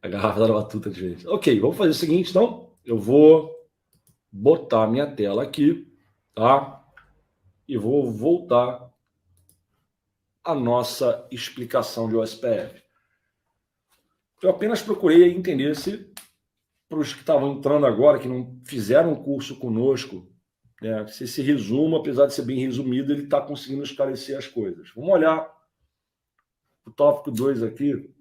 A garrafa da batuta de vez. Ok, vamos fazer o seguinte, então. Eu vou botar minha tela aqui, tá? E vou voltar à nossa explicação de OSPF. Eu apenas procurei entender se, para os que estavam entrando agora, que não fizeram o curso conosco, né, se esse resumo, apesar de ser bem resumido, ele está conseguindo esclarecer as coisas. Vamos olhar o tópico 2 aqui,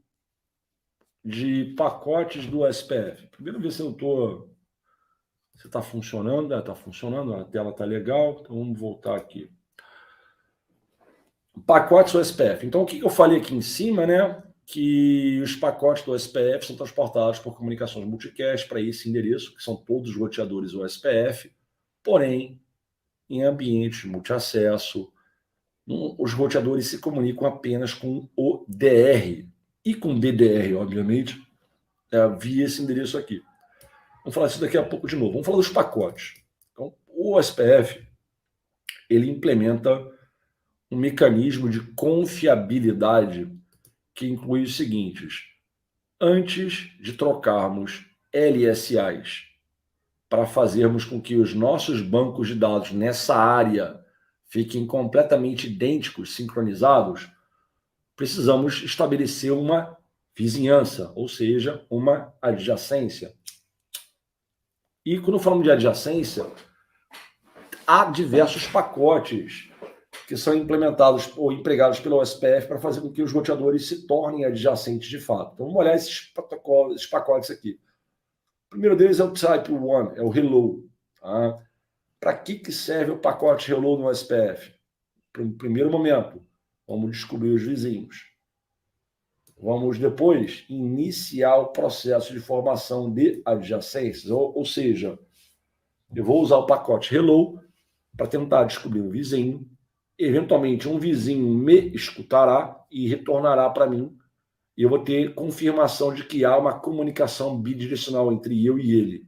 de pacotes do SPF. Primeiro ver se eu estou... Se está funcionando. Está funcionando, a tela está legal. Então vamos voltar aqui. Pacotes do SPF. Então o que eu falei aqui em cima, né? Que os pacotes do SPF são transportados por comunicações multicast para esse endereço, que são todos os roteadores OSPF, porém, em ambientes multiacesso, os roteadores se comunicam apenas com o DR e com DDR, obviamente, via esse endereço aqui. Vamos falar isso daqui a pouco de novo. Vamos falar dos pacotes. Então, o OSPF, ele implementa um mecanismo de confiabilidade que inclui os seguintes: antes de trocarmos LSAs para fazermos com que os nossos bancos de dados nessa área fiquem completamente idênticos, sincronizados, precisamos estabelecer uma vizinhança, ou seja, uma adjacência. E quando falamos de adjacência, há diversos pacotes que são implementados ou empregados pela OSPF para fazer com que os roteadores se tornem adjacentes de fato. Então vamos olhar esses pacotes aqui. O primeiro deles é o Type 1, é o Hello. Tá? Para que serve o pacote Hello no OSPF? No primeiro momento, vamos descobrir os vizinhos. Vamos depois iniciar o processo de formação de adjacências, ou seja, eu vou usar o pacote Hello para tentar descobrir um vizinho. Eventualmente, um vizinho me escutará e retornará para mim, e eu vou ter confirmação de que há uma comunicação bidirecional entre eu e ele.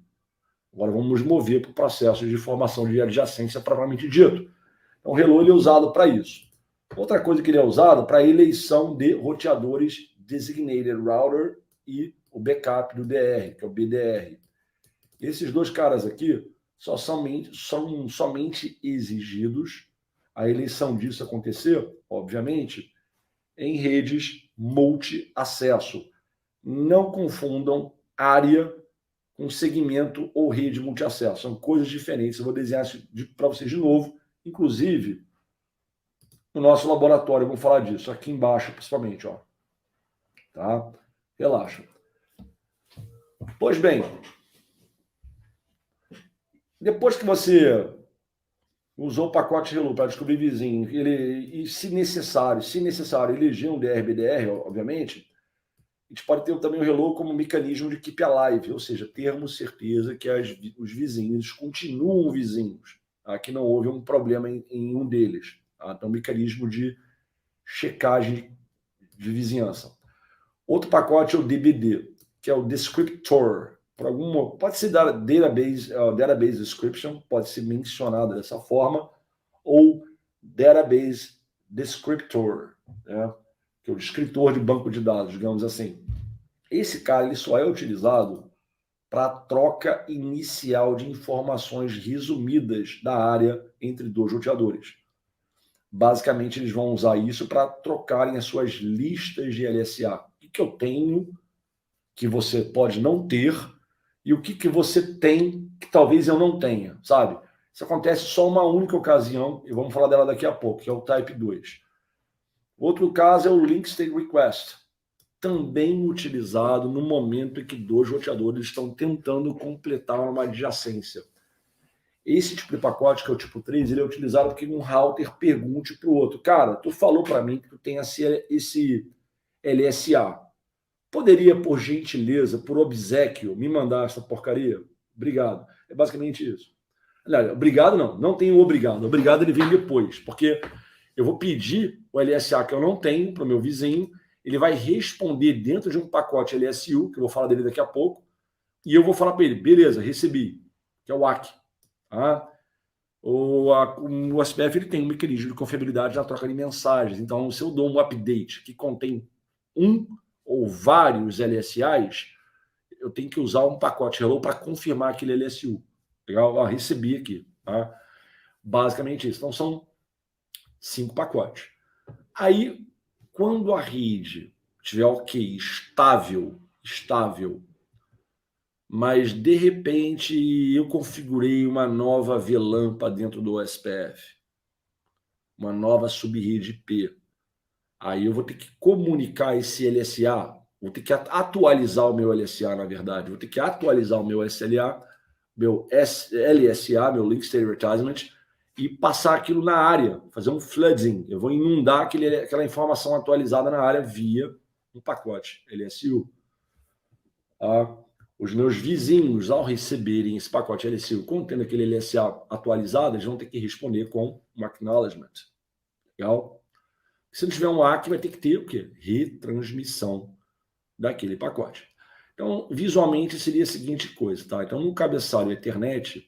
Agora vamos nos mover para o processo de formação de adjacência propriamente dito. Então, o Hello ele é usado para isso. Outra coisa que ele é usado para a eleição de roteadores Designated Router e o backup do DR, que é o BDR. Esses dois caras aqui são somente exigidos, a eleição disso acontecer, obviamente, em redes multi-acesso. Não confundam área com segmento ou rede multi-acesso. São coisas diferentes. Eu vou desenhar isso para vocês de novo, inclusive no nosso laboratório. Vamos falar disso aqui embaixo, principalmente. Ó. Tá? Relaxa. Pois bem, depois que você usou o pacote Hello para descobrir vizinho, e se necessário, eleger um DR-BDR, obviamente, a gente pode ter também o Hello como mecanismo de keep alive, ou seja, termos certeza que os vizinhos continuam vizinhos, tá? Que não houve um problema em um deles. Tá? Então, mecanismo de checagem de vizinhança. Outro pacote é o DBD, que é o Descriptor. Pode ser database description, pode ser mencionado dessa forma, ou database descriptor, né? Que é o descritor de banco de dados, digamos assim. Esse cara ele só é utilizado para a troca inicial de informações resumidas da área entre dois roteadores. Basicamente, eles vão usar isso para trocarem as suas listas de LSA. O que eu tenho, que você pode não ter, e o que você tem, que talvez eu não tenha, sabe? Isso acontece só uma única ocasião, e vamos falar dela daqui a pouco, que é o Type 2. Outro caso é o Link State Request, também utilizado no momento em que dois roteadores estão tentando completar uma adjacência. Esse tipo de pacote, que é o tipo 3, ele é utilizado porque um router pergunte para o outro: cara, tu falou para mim que tu tem esse LSA. Poderia, por gentileza, por obséquio, me mandar essa porcaria? Obrigado. É basicamente isso. Aliás, obrigado não tenho obrigado. Obrigado ele vem depois, porque eu vou pedir o LSA que eu não tenho para o meu vizinho, ele vai responder dentro de um pacote LSU, que eu vou falar dele daqui a pouco, e eu vou falar para ele: beleza, recebi, que é o WAC. Tá? O OSPF ele tem um mecanismo de confiabilidade na troca de mensagens. Então, se eu dou um update que contém um ou vários LSAs, eu tenho que usar um pacote Hello para confirmar aquele LSU. Legal? Ó, recebi aqui. Tá? Basicamente isso. Então, são 5 pacotes. Aí, quando a rede estiver ok, estável, mas de repente eu configurei uma nova VLAN para dentro do OSPF, uma nova subrede IP. Aí eu vou ter que comunicar esse LSA, vou ter que atualizar o meu LSA, na verdade, vou ter que atualizar o meu SLA, meu LSA, meu Link State Advertisement, e passar aquilo na área, fazer um flooding. Eu vou inundar aquela informação atualizada na área via um pacote LSU. Os meus vizinhos, ao receberem esse pacote LSU contendo aquele LSA atualizado, eles vão ter que responder com um acknowledgement. Legal? Se não tiver um ACK, vai ter que ter o quê? Retransmissão daquele pacote. Então, visualmente, seria a seguinte coisa, tá? Então, no cabeçalho Ethernet,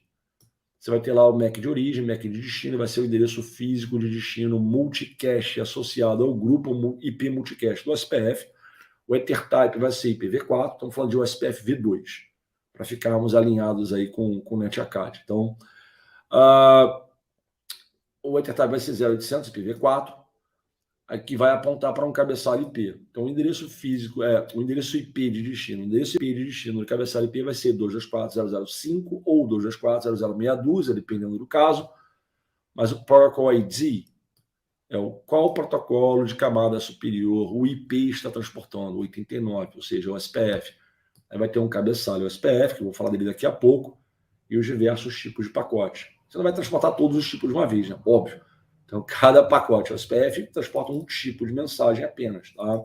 você vai ter lá o MAC de origem, MAC de destino, vai ser o endereço físico de destino multicache associado ao grupo IP multicache do SPF. O EtherType vai ser IPv4, estamos falando de OSPF V2, para ficarmos alinhados aí com o NetAcad. Então, o EtherType vai ser 0800 IPv4, aqui vai apontar para um cabeçalho IP. Então, o endereço físico o endereço IP de destino. O endereço IP de destino do cabeçalho IP vai ser 224.0.0.5 ou 224.0.0.6 dependendo do caso. Mas o Protocol ID é qual protocolo de camada superior o IP está transportando, 89, ou seja, o SPF. Aí vai ter um cabeçalho SPF, que eu vou falar dele daqui a pouco, e os diversos tipos de pacote. Você não vai transportar todos os tipos de uma vez, né? Óbvio. Então, cada pacote SPF transporta um tipo de mensagem apenas, tá?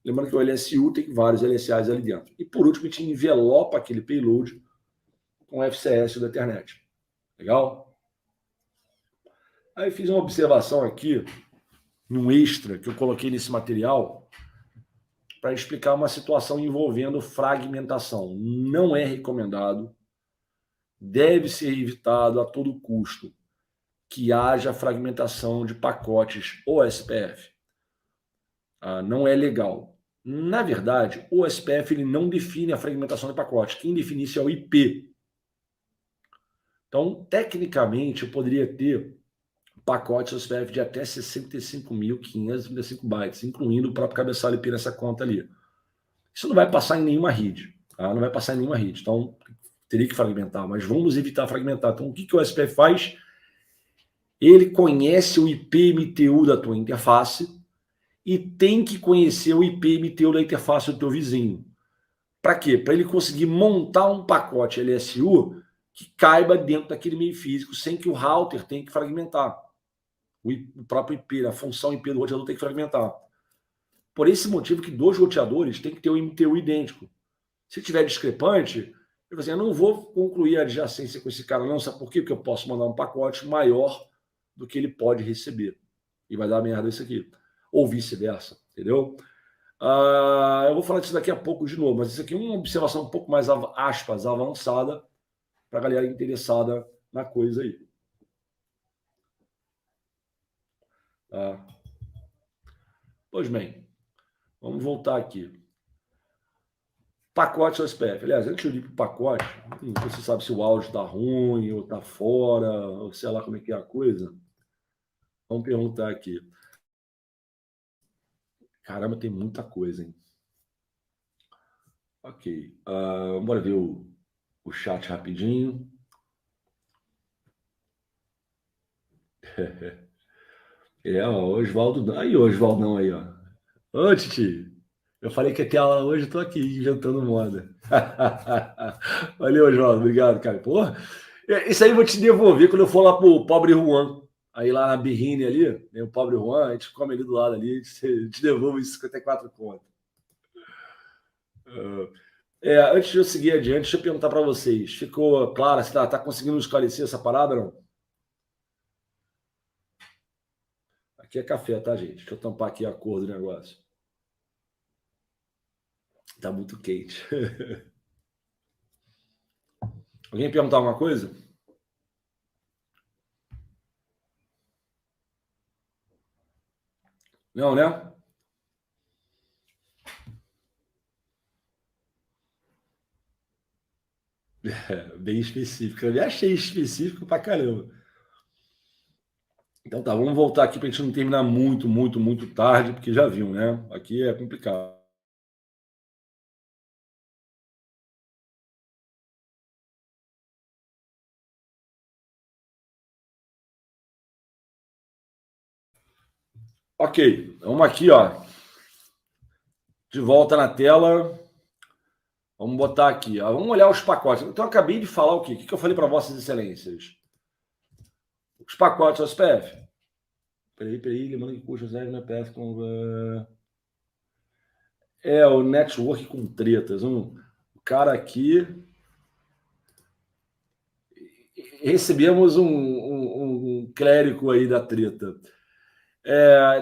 Lembrando que o LSU tem vários LSAs ali dentro. E, por último, a gente envelopa aquele payload com o FCS da internet. Legal? Aí fiz uma observação aqui, num extra que eu coloquei nesse material, para explicar uma situação envolvendo fragmentação. Não é recomendado, deve ser evitado a todo custo que haja fragmentação de pacotes OSPF. Não é legal. Na verdade, o OSPF ele não define a fragmentação de pacotes. Quem define isso é o IP. Então, tecnicamente, eu poderia ter pacotes OSPF de até 65.535 bytes, incluindo o próprio cabeçalho IP nessa conta ali. Isso não vai passar em nenhuma rede. Tá? Não vai passar em nenhuma rede. Então, teria que fragmentar, mas vamos evitar fragmentar. Então, o que o OSPF faz? Ele conhece o IP-MTU da tua interface e tem que conhecer o IP-MTU da interface do teu vizinho. Para quê? Para ele conseguir montar um pacote LSU que caiba dentro daquele meio físico sem que o router tenha que fragmentar. O próprio IP, a função IP do roteador tem que fragmentar. Por esse motivo que dois roteadores têm que ter o MTU idêntico. Se tiver discrepante, eu não vou concluir a adjacência com esse cara, não. Sabe por quê? Porque eu posso mandar um pacote maior do que ele pode receber. E vai dar merda isso aqui. Ou vice-versa, entendeu? Eu vou falar disso daqui a pouco de novo, mas isso aqui é uma observação um pouco mais, aspas, avançada para a galera interessada na coisa aí. Pois bem, vamos voltar aqui. Pacote OSPF. Aliás, antes de eu ir para o pacote, você sabe se o áudio está ruim ou está fora, ou sei lá como é que é a coisa. Vamos perguntar aqui. Caramba, tem muita coisa, hein? Ok. Bora ver o chat rapidinho. O Oswaldo. Aí, o Oswaldão aí, ó. Ô, Titi. Eu falei que ia ter aula hoje, eu tô aqui inventando moda. Valeu, Oswaldo. Obrigado, cara. Porra, isso aí eu vou te devolver quando eu for lá pro pobre Juan. Aí lá na Birrine ali, tem o pobre Juan, a gente come ali do lado ali, te devolvo os 54 contos. Antes de eu seguir adiante, deixa eu perguntar para vocês. Ficou claro? Você tá conseguindo esclarecer essa parada, não? Aqui é café, tá, gente? Deixa eu tampar aqui a cor do negócio. Tá muito quente. Alguém perguntar alguma coisa? Não, né? Bem específico. Eu me achei específico pra caramba. Então tá, vamos voltar aqui para a gente não terminar muito tarde, porque já viu, né? Aqui é complicado. Ok, vamos aqui, ó. De volta na tela. Vamos botar aqui, ó. Vamos olhar os pacotes. Então, eu acabei de falar o quê? O que eu falei para Vossas Excelências? Os pacotes SPF. Peraí, lembrando que custa 0 no EPF com. O network com tretas. O cara aqui. Recebemos um clérigo aí da treta.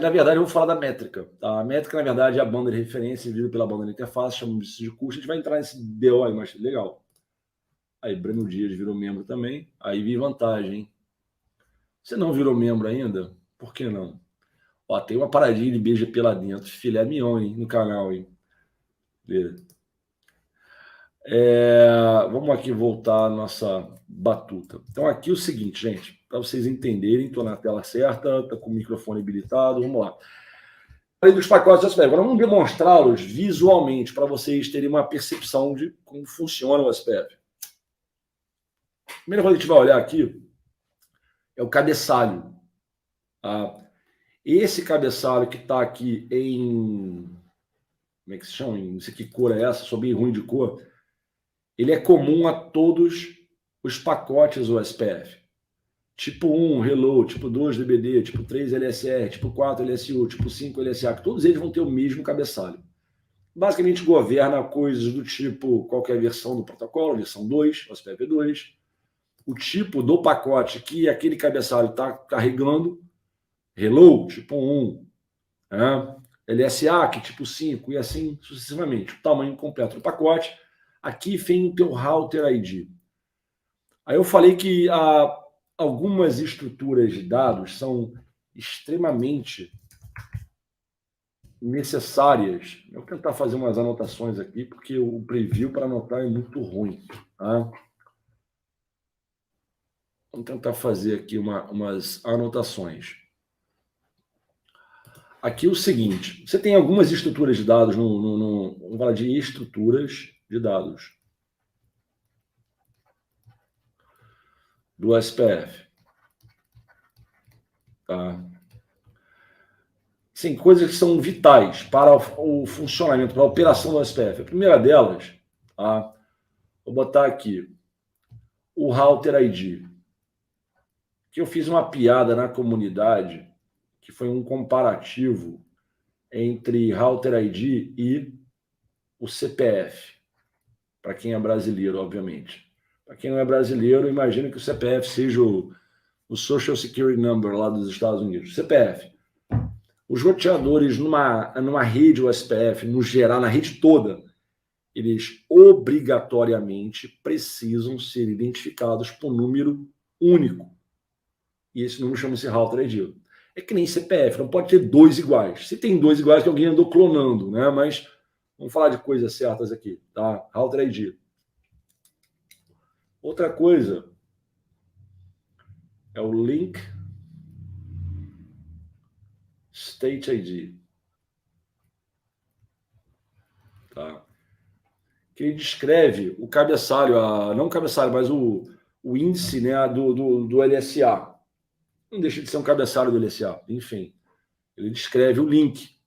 Na verdade, eu vou falar da métrica. Tá? A métrica, na verdade, é a banda de referência vivida pela banda de interface, chamamos isso de custo. A gente vai entrar nesse BO aí, mas legal. Aí, Breno Dias virou membro também. Aí vi vantagem, hein? Você não virou membro ainda? Por que não? Ó, tem uma paradinha de BGP lá dentro. Filé mignon, hein, no canal, hein? Vamos aqui voltar à nossa batuta. Então, aqui é o seguinte, gente, para vocês entenderem, estou na tela certa, estou com o microfone habilitado, vamos lá. Falei dos pacotes SPF, agora vamos demonstrá-los visualmente para vocês terem uma percepção de como funciona o SPF. A primeira coisa que a gente vai olhar aqui é o cabeçalho. Tá? Esse cabeçalho que está aqui em... Como é que se chama? Não sei que cor é essa, sou bem ruim de cor. Ele é comum a todos os pacotes OSPF. Tipo 1, Hello, tipo 2, DBD, tipo 3, LSR, tipo 4, LSU, tipo 5, LSA, que todos eles vão ter o mesmo cabeçalho. Basicamente governa coisas do tipo qualquer versão do protocolo, versão 2, OSPF 2, o tipo do pacote que aquele cabeçalho está carregando, Hello, tipo 1, né? LSA, que tipo 5, e assim sucessivamente. O tamanho completo do pacote. Aqui vem o teu router ID. Aí eu falei que algumas estruturas de dados são extremamente necessárias. Eu vou tentar fazer umas anotações aqui, porque o preview para anotar é muito ruim. Tá? Vamos tentar fazer aqui umas anotações. Aqui o seguinte, você tem algumas estruturas de dados, vamos falar de estruturas de dados do SPF. Tá? Sim, coisas que são vitais para o funcionamento, para a operação do SPF. A primeira delas, tá? Vou botar aqui o router ID, que eu fiz uma piada na comunidade, que foi um comparativo entre router ID e o CPF, para quem é brasileiro, obviamente. Para quem não é brasileiro, imagina que o CPF seja o Social Security Number lá dos Estados Unidos. CPF. Os roteadores numa rede USPF, no geral, na rede toda, eles obrigatoriamente precisam ser identificados por número único. E esse número chama-se router ID. É que nem CPF, não pode ter dois iguais. Se tem dois iguais, que alguém andou clonando, né? Mas vamos falar de coisas certas aqui, tá? Router ID. Outra coisa é o Link State ID. Tá? Que ele descreve o cabeçalho, não o cabeçalho, mas o índice, né, do LSA. Não deixa de ser um cabeçalho do LSA, enfim. Ele descreve o link,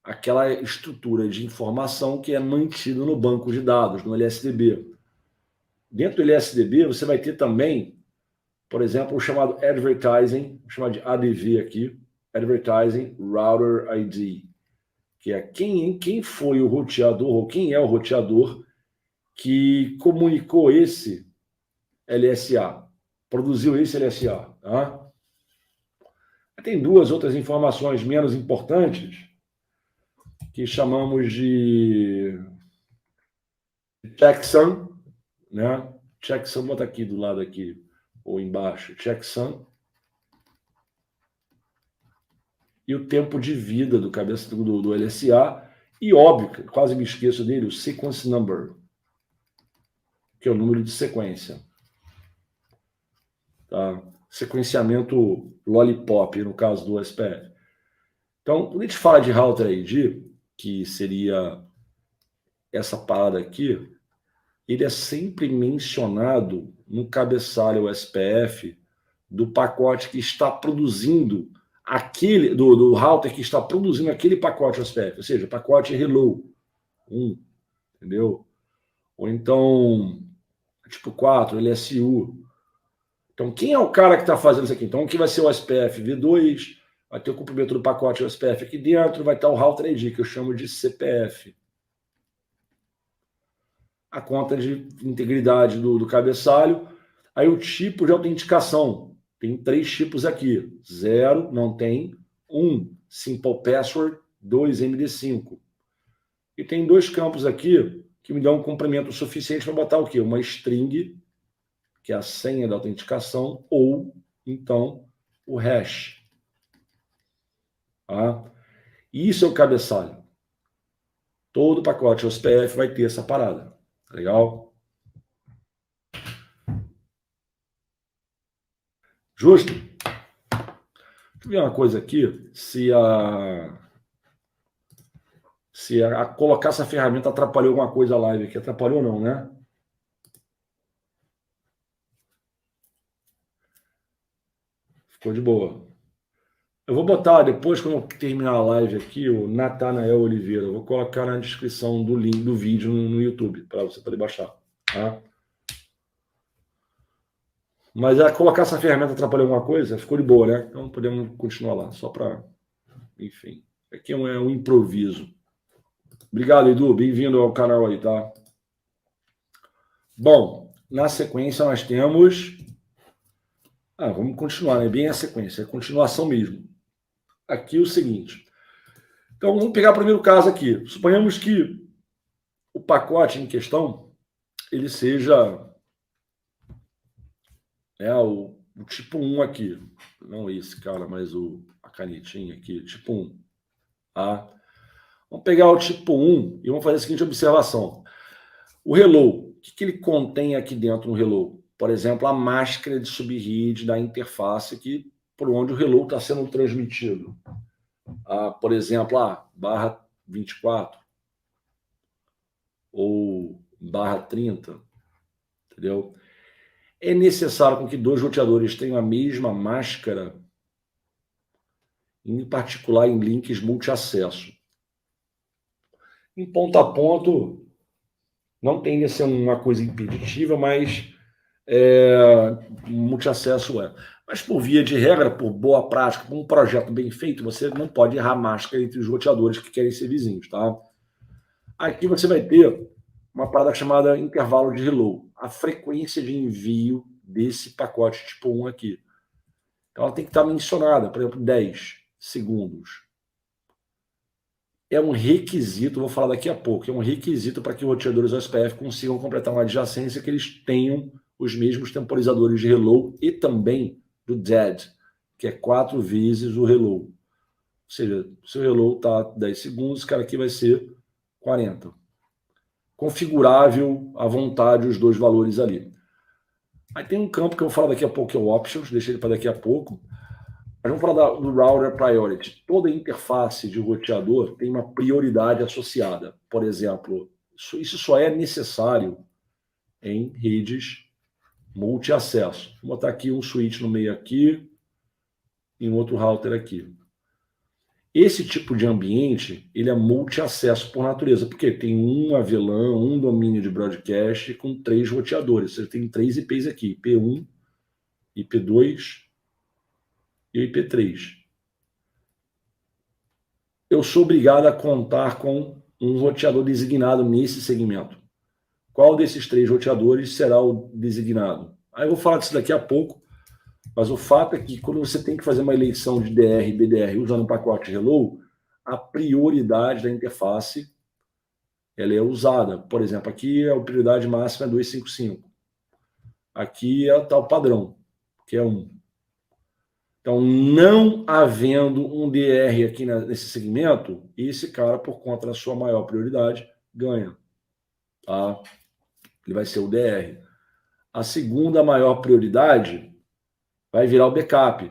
aquela estrutura de informação que é mantida no banco de dados, no LSDB. Dentro do LSDB, você vai ter também, por exemplo, o chamado Advertising, chamado de ADV aqui, Advertising Router ID, que é quem foi o roteador, ou quem é o roteador que comunicou esse LSA, produziu esse LSA. Tá? Tem duas outras informações menos importantes que chamamos de checksum, né? Checksum, bota aqui do lado aqui, ou embaixo, checksum. E o tempo de vida do cabeça do LSA. E óbvio, quase me esqueço dele, o sequence number. que é o número de sequência. Tá? Sequenciamento lollipop, no caso do SPF. Então, quando a gente fala de router ID, que seria essa parada aqui, ele é sempre mencionado no cabeçalho SPF do pacote que está produzindo aquele, do router que está produzindo aquele pacote SPF, ou seja, pacote hello 1, entendeu? Ou então, tipo 4, LSU. Então, quem é o cara que está fazendo isso aqui? Então, aqui vai ser o SPF V2, vai ter o comprimento do pacote SPF aqui dentro, vai estar o router ID, que eu chamo de CPF. A conta de integridade do cabeçalho. Aí o tipo de autenticação. Tem 3 tipos aqui. 0, não tem. 1, Simple Password. 2, MD5. E tem 2 campos aqui que me dão um comprimento suficiente para botar o quê? Uma string, que é a senha da autenticação, ou, então, o hash. Tá? Isso é o cabeçalho. Todo pacote OSPF vai ter essa parada. Legal? Justo? Deixa eu ver uma coisa aqui. Se colocar essa ferramenta atrapalhou alguma coisa a live aqui. Atrapalhou não, né? Ficou de boa. Eu vou botar depois, quando eu terminar a live aqui, o Natanael Oliveira. Eu vou colocar na descrição do link do vídeo no YouTube, para você poder baixar. Tá? Mas colocar essa ferramenta atrapalhou alguma coisa? Ficou de boa, né? Então podemos continuar lá, só para... Enfim, aqui é um improviso. Obrigado, Edu. Bem-vindo ao canal aí, tá? Bom, na sequência nós temos... vamos continuar, né? Bem a sequência, é continuação mesmo. Aqui o seguinte. Então, vamos pegar o primeiro caso aqui. Suponhamos que o pacote em questão, ele seja o tipo 1 aqui. Não esse cara, mas a canetinha aqui, tipo 1. Tá? Vamos pegar o tipo 1 e vamos fazer a seguinte observação. O hello, o que ele contém aqui dentro no hello? Por exemplo, a máscara de subread da interface aqui, por onde o hello está sendo transmitido. Por exemplo, barra 24 ou barra 30, entendeu? É necessário com que 2 roteadores tenham a mesma máscara, em particular em links multiacesso. Em ponto a ponto, não tende a ser uma coisa impeditiva, mas multiacesso é. Mas por via de regra, por boa prática, por um projeto bem feito, você não pode errar máscara entre os roteadores que querem ser vizinhos, tá? Aqui você vai ter uma parada chamada intervalo de hello, a frequência de envio desse pacote tipo 1 aqui. Então ela tem que estar mencionada, por exemplo, 10 segundos. É um requisito, vou falar daqui a pouco, é um requisito para que os roteadores OSPF consigam completar uma adjacência que eles tenham os mesmos temporizadores de hello e também do dead, que é 4 vezes o hello. Ou seja, se o hello está 10 segundos, esse cara aqui vai ser 40. Configurável à vontade os 2 valores ali. Aí tem um campo que eu vou falar daqui a pouco, que é o Options, deixei ele para daqui a pouco. Mas vamos falar do Router Priority. Toda interface de roteador tem uma prioridade associada. Por exemplo, isso só é necessário em redes multi-acesso. Vou botar aqui um switch no meio aqui e um outro router aqui. Esse tipo de ambiente, ele é multi-acesso por natureza, porque tem uma VLAN, um domínio de broadcast com 3 roteadores. Você tem 3 IPs aqui, IP1, IP2 e o IP3. Eu sou obrigado a contar com um roteador designado nesse segmento. Qual desses 3 roteadores será o designado? Aí eu vou falar disso daqui a pouco, mas o fato é que quando você tem que fazer uma eleição de DR e BDR usando um pacote hello, a prioridade da interface ela é usada. Por exemplo, aqui a prioridade máxima é 255. Aqui é o padrão, que é 1. Então, não havendo um DR aqui nesse segmento, esse cara, por conta da sua maior prioridade, ganha. Tá? ele vai ser o DR. A segunda maior prioridade vai virar o backup.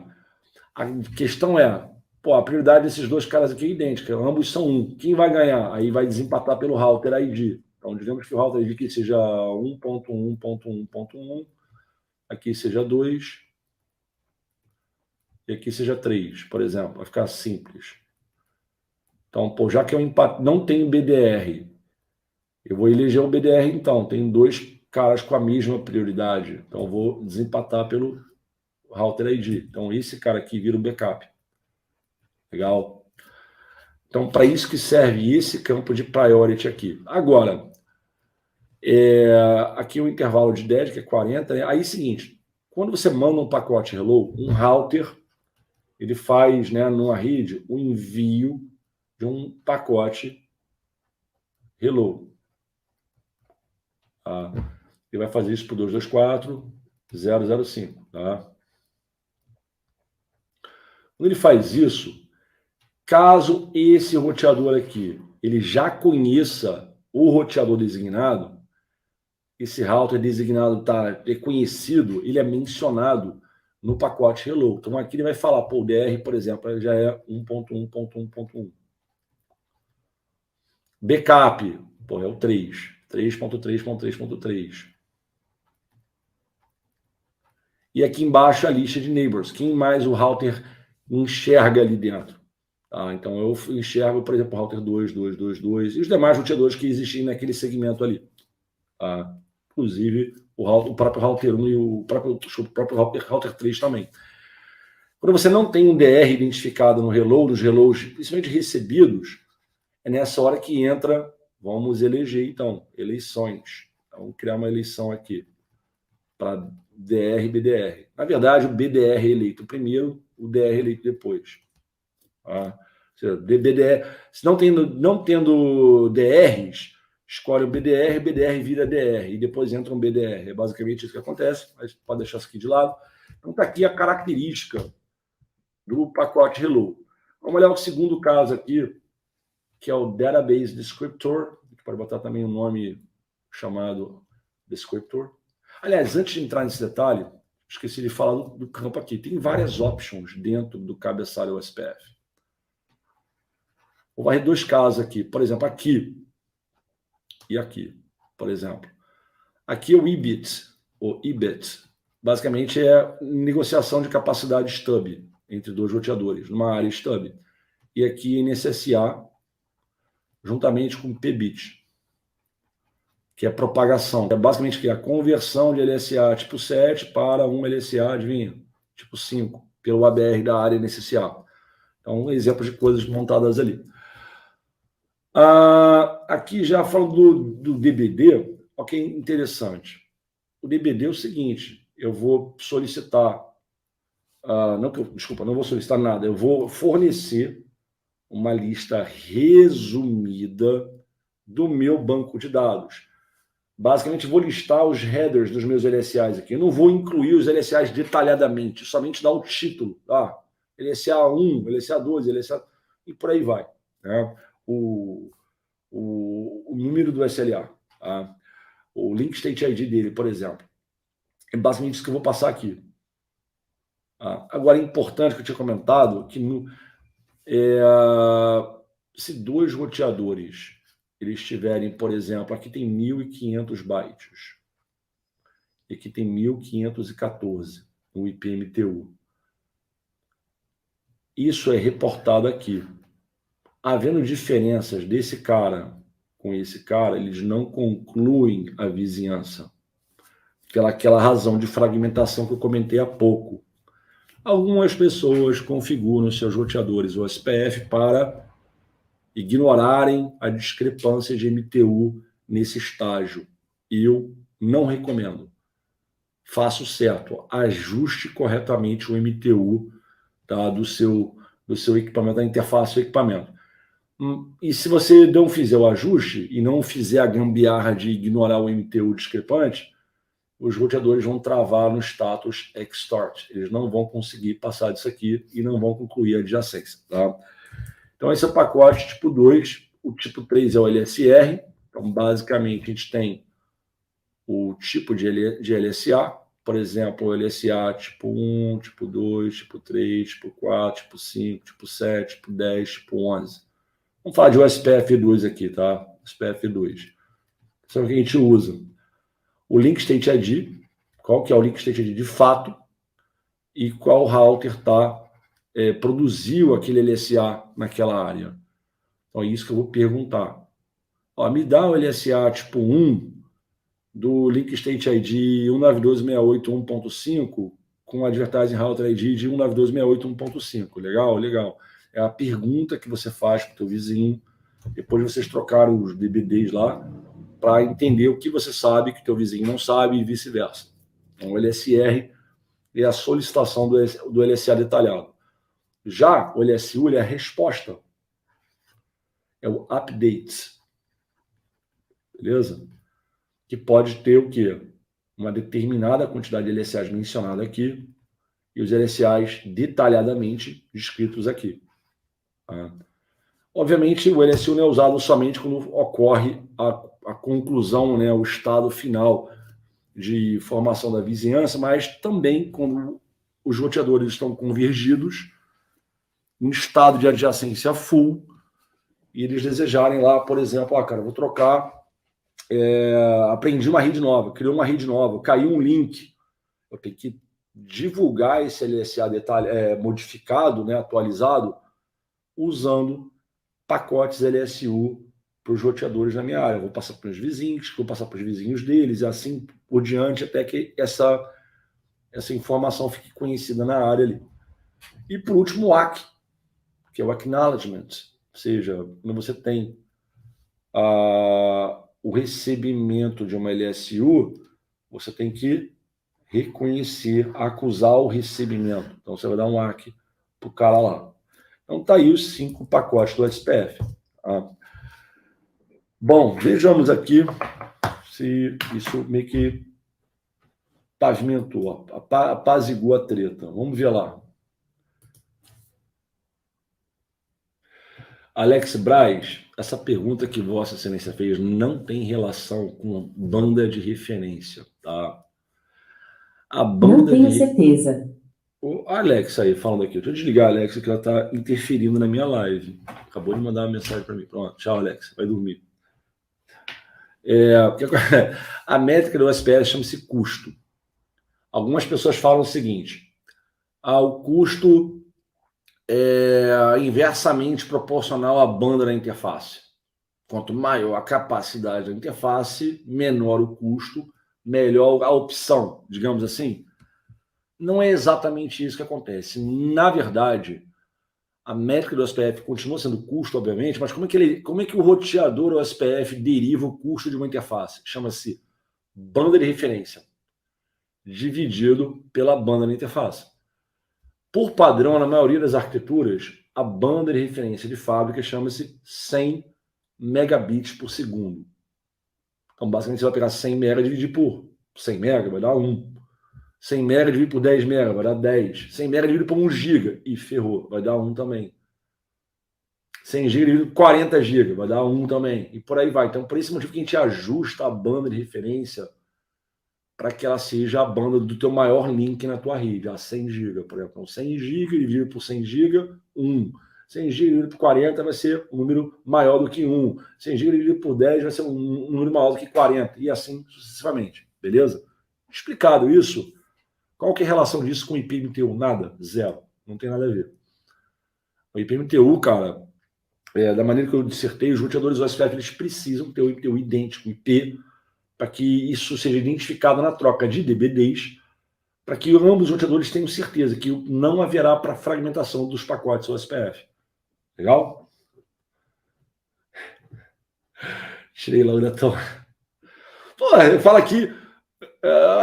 A questão é, pô, a prioridade desses dois caras aqui é idêntica, ambos são 1. Quem vai ganhar? Aí vai desempatar pelo router ID. Então, digamos que o router ID aqui seja 1.1.1.1, aqui seja 2, e aqui seja 3, por exemplo, vai ficar simples. Então, pô, já que eu não tenho BDR, eu vou eleger o BDR então. Tem dois caras com a mesma prioridade. Então, eu vou desempatar pelo router ID. Então, esse cara aqui vira o backup. Legal? Então, para isso que serve esse campo de priority aqui. Agora, aqui o intervalo de dead, que é 40. Né? Aí, seguinte, quando você manda um pacote hello, um router, ele faz, né, numa rede, o envio de um pacote hello. Tá? Ele vai fazer isso para o 224.0.0.5. Tá? Quando ele faz isso, caso esse roteador aqui ele já conheça o roteador designado, esse router designado é conhecido, ele é mencionado no pacote hello. Então aqui ele vai falar, pô, o DR, por exemplo, já é 1.1.1.1. Backup, pô, é o 3. 3.3.3.3. E aqui embaixo a lista de neighbors. Quem mais o router enxerga ali dentro? Tá? Então eu enxergo, por exemplo, o router 2, 2, 2, 2 e os demais roteadores que existem naquele segmento ali. Tá? Inclusive o próprio router 1 e o próprio router 3 também. Quando você não tem um DR identificado no hello, nos hellos, principalmente recebidos, é nessa hora que entra, vamos eleger então, eleições. Então, vamos criar uma eleição aqui para DR e BDR. Na verdade, o BDR é eleito primeiro, o DR é eleito depois. Tá? BDR, se não tendo DRs, escolhe o BDR vira DR, e depois entra um BDR. É basicamente isso que acontece, mas pode deixar isso aqui de lado. Então, está aqui a característica do pacote hello. Vamos olhar o segundo caso aqui, que é o Database Descriptor. A gente pode botar também um nome chamado Descriptor. Aliás, antes de entrar nesse detalhe, esqueci de falar do campo aqui. Tem várias options dentro do cabeçalho OSPF. Vou varrer dois casos aqui. Por exemplo, aqui e aqui. Por exemplo, aqui é o EBIT, ou EBIT. Basicamente é negociação de capacidade stub entre dois roteadores, numa área stub. E aqui NSSA, juntamente com PBIT, que é propagação. É basicamente que é a conversão de LSA tipo 7 para um LSA, adivinha, tipo 5, pelo ABR da área NSSA. Então, um exemplo de coisas montadas ali. Aqui já falando do DBD, ok, interessante. O DBD é o seguinte, eu vou solicitar, não vou solicitar nada, eu vou fornecer uma lista resumida do meu banco de dados. Basicamente, vou listar os headers dos meus LSAs aqui. Eu não vou incluir os LSAs detalhadamente, somente dar o título. LSA 1, LSA 2, LSA... e por aí vai. Né? O número do SLA. Tá? O Link State ID dele, por exemplo. É basicamente isso que eu vou passar aqui. Tá? Agora, é importante que eu tinha comentado que se dois roteadores eles tiverem, por exemplo, aqui tem 1.500 bytes, e aqui tem 1.514 no IPMTU. Isso é reportado aqui. Havendo diferenças desse cara com esse cara, eles não concluem a vizinhança. Pelaquela razão de fragmentação que eu comentei há pouco. Algumas pessoas configuram seus roteadores OSPF para ignorarem a discrepância de MTU nesse estágio. Eu não recomendo. Faça o certo, ajuste corretamente o MTU, tá, do seu equipamento, da interface do equipamento. E se você não fizer o ajuste e não fizer a gambiarra de ignorar o MTU discrepante, os roteadores vão travar no status extort. Eles não vão conseguir passar disso aqui e não vão concluir a adjacência. Tá? Então, esse é o pacote tipo 2. O tipo 3 é o LSR. Então, basicamente, a gente tem o tipo de LSA, por exemplo, o LSA tipo 1, tipo 2, tipo 3, tipo 4, tipo 5, tipo 7, tipo 10, tipo 11. Vamos falar de USPF2 aqui, tá? USPF2. Isso é o que a gente usa. O Link State ID, qual que é o Link State ID de fato, e qual router produziu aquele LSA naquela área. Então é isso que eu vou perguntar. Ó, me dá o LSA tipo 1 do Link State ID 192.168.1.5 com Advertising Router ID de 192.168.1.5. Legal? Legal. É a pergunta que você faz para o teu vizinho. Depois vocês trocaram os DBDs lá para entender o que você sabe que o teu vizinho não sabe e vice-versa. Então, o LSR é a solicitação do LSA detalhado. Já o LSU é a resposta. É o update. Beleza? Que pode ter o quê? Uma determinada quantidade de LSAs mencionada aqui e os LSAs detalhadamente descritos aqui. Tá? Obviamente, o LSU não é usado somente quando ocorre a conclusão, né, o estado final de formação da vizinhança, mas também quando os roteadores estão convergidos em estado de adjacência full e eles desejarem lá, por exemplo, cara, vou trocar, aprendi uma rede nova, criou uma rede nova, caiu um link, eu tenho que divulgar esse LSA modificado, né, atualizado, usando pacotes LSU para os roteadores na minha área. Eu vou passar para os vizinhos, vou passar para os vizinhos deles, e assim por diante, até que essa informação fique conhecida na área ali. E por último, o AC, que é o Acknowledgement, ou seja, quando você tem o recebimento de uma LSU, você tem que reconhecer, acusar o recebimento. Então, você vai dar um AC para o cara lá. Então, tá aí os 5 pacotes do SPF. Tá? Bom, vejamos aqui se isso meio que pavimentou, apazigou a treta. Vamos ver lá. Alex Braz, essa pergunta que Vossa Excelência fez não tem relação com banda de referência, tá? A banda Não tenho certeza. O Alex aí falando aqui. Deixa eu desligar a Alex, que ela está interferindo na minha live. Acabou de mandar uma mensagem para mim. Pronto, tchau, Alex. Vai dormir. A métrica do SPS chama-se custo. Algumas pessoas falam o seguinte: o custo é inversamente proporcional à banda da interface. Quanto maior a capacidade da interface, menor o custo, melhor a opção, digamos assim. Não é exatamente isso que acontece. Na verdade, a métrica do SPF continua sendo custo, obviamente, mas como é que o roteador ou SPF deriva o custo de uma interface? Chama-se banda de referência, dividido pela banda da interface. Por padrão, na maioria das arquiteturas, a banda de referência de fábrica chama-se 100 megabits por segundo. Então, basicamente, você vai pegar 100 mega e dividir por 100 mega, vai dar 1. 100 mega dividido por 10 mega, vai dar 10. 100 mega dividido por 1 giga, e ferrou, vai dar 1 também. 100 GB dividido por 40 GB, vai dar 1 também. E por aí vai. Então, por esse motivo que a gente ajusta a banda de referência para que ela seja a banda do teu maior link na tua rede, a 100 GB, por exemplo. Então, 100 GB dividido por 100 GB, 1. 100 GB dividido por 40 vai ser um número maior do que 1. 100 GB dividido por 10 vai ser um número maior do que 40. E assim sucessivamente. Beleza? Explicado isso, qual que é a relação disso com o IPMTU? Nada. Zero. Não tem nada a ver. O IPMTU, cara, da maneira que eu dissertei, os roteadores OSPF eles precisam ter o IPTU idêntico, IP, para que isso seja identificado na troca de DBDs, para que ambos os roteadores tenham certeza que não haverá para fragmentação dos pacotes OSPF. Legal? Tirei logo da tão. Pô, fala aqui.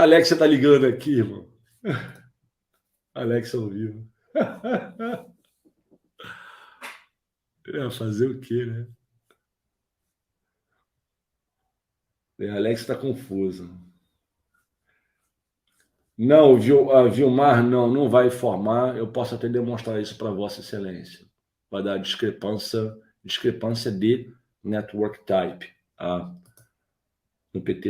Alexa tá ligando aqui, irmão. Alexa ao vivo. Fazer o quê, né? A Alexa está confusa. Não, Vilmar não vai formar. Eu posso até demonstrar isso para Vossa Excelência. Vai dar discrepância de network type no PT